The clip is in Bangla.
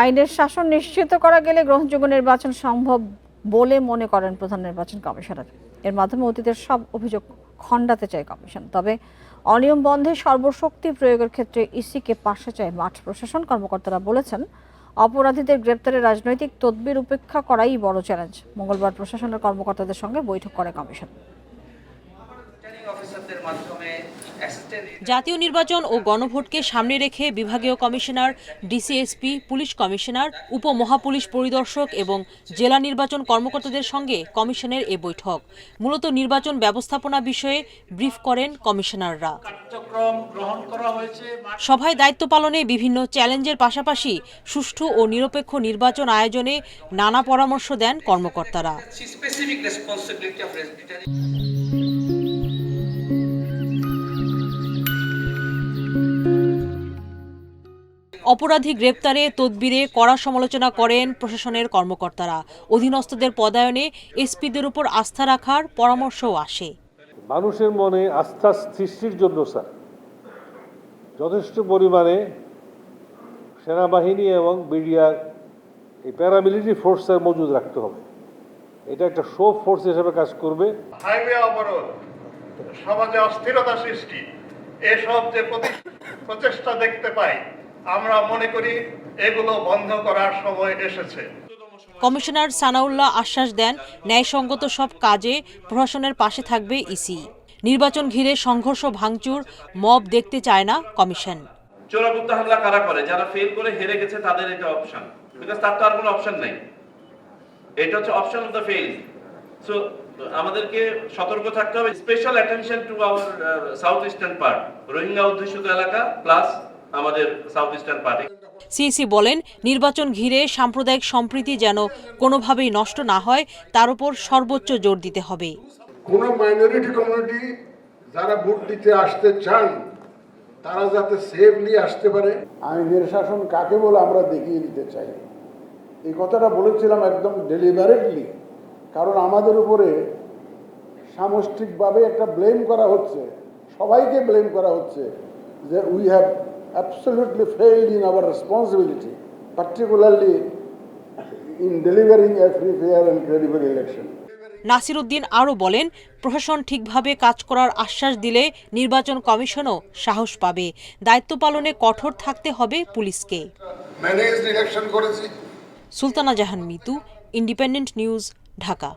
আইনের শাসন নিশ্চিত করা গেলে গ্রহণযোগ্য নির্বাচন সম্ভব বলে মনে করেন প্রধান নির্বাচন কমিশনার। এর মাধ্যমে অতীতের সব অভিযোগ খণ্ডাতে চায় কমিশন। তবে অনিয়ম বন্ধে সর্বশক্তি প্রয়োগের ক্ষেত্রে ইসিকে পাশে চায় মাঠ প্রশাসন। কর্মকর্তারা বলেছেন, অপরাধীদের গ্রেপ্তারে রাজনৈতিক তদবির উপেক্ষা করাই বড় চ্যালেঞ্জ। মঙ্গলবার প্রশাসনের কর্মকর্তাদের সঙ্গে বৈঠক করে কমিশন। জাতীয় নির্বাচন ও গণভোটকে সামনে রেখে বিভাগীয় কমিশনার, ডিসিএসপি, পুলিশ কমিশনার, উপমহাপুলিশ পরিদর্শক এবং জেলা নির্বাচন কর্মকর্তাদের সঙ্গে কমিশনের এ বৈঠক। মূলত নির্বাচন ব্যবস্থাপনা বিষয়ে ব্রিফ করেন কমিশনাররা। সভায় দায়িত্ব পালনে বিভিন্ন চ্যালেঞ্জের পাশাপাশি সুষ্ঠু ও নিরপেক্ষ নির্বাচন আয়োজনে নানা পরামর্শ দেন কর্মকর্তারা। অপরাধী গ্রেপ্তারে তদবিরে কড়া সমালোচনা করেন প্রশাসনের কর্মকর্তারা। অধীনস্থদের পদায়নে এসপিদের উপর আস্থা রাখার পরামর্শও আসে। মানুষের মনে আস্থা সৃষ্টির জন্য স্যার যথেষ্ট পরিমাণে সেনাবাহিনী এবং বিডিআর এই প্যারামিলিটারি ফোর্সের মজুদ রাখতে হবে। এটা একটা শো ফোর্স হিসেবে কাজ করবে। হাইওয়ে অবরোধ, সমাজে অস্থিরতা সৃষ্টি, এসব যে প্রচেষ্টা দেখতে পাই, আমরা মনে করি এগুলো বন্ধ করার সময় এসেছে। কমিশনার সানাউল্লাহ আশ্বাস দেন, ন্যায়সঙ্গত সব কাজে প্রশাসনের পাশে থাকবে ইসি। নির্বাচন ঘিরে সংঘর্ষ ভাঙচুর, মব দেখতে চায় না কমিশন। চোরাগুপ্তা হামলা কারা করে? যারা ফেল করে হেরে গেছে তাদের এটা অপশন, বিকজ তার তো আর কোনো অপশন নাই। এটা হচ্ছে option of the fail. So আমাদেরকে সতর্ক থাকতে হবে। Special attention to our south eastern part, Rohingya অধ্যুষিত এলাকা প্লাস আমাদের সাউথ ইস্টার্ন পার্টি। সিইসি বলেন, নির্বাচন ঘিরে সাম্প্রদায়িক সম্প্রীতি যেন কোনোভাবেই নষ্ট না হয় তার উপর সর্বোচ্চ জোর দিতে হবে। কোন মাইনরিটি কমিউনিটি যারা ভোট দিতে আসতে চান তারা যাতে সেফলি আসতে পারে। আইনের শাসন কাকে বলে আমরা দেখিয়ে দিতে চাই। এই কথাটা বলেছিলাম একদম ডেলিভারেটলি, কারণ আমাদের উপরে সামষ্টিকভাবে একটা ব্লেম করা হচ্ছে, সবাইকে ব্লেম করা হচ্ছে যে we have absolutely failed in our responsibility, particularly in delivering a free, fair and credible election. Nasir Uddin আরও বলেন, প্রশাসন ঠিকভাবে কাজ করার আশ্বাস দিলে নির্বাচন কমিশনও সাহস পাবে। দায়িত্ব পালনে কঠোর থাকতে হবে পুলিশকে। ম্যানেজড ইলেকশন করেছি। সুলতানা জাহান মিতু, ইন্ডিপেন্ডেন্ট নিউজ, ঢাকা।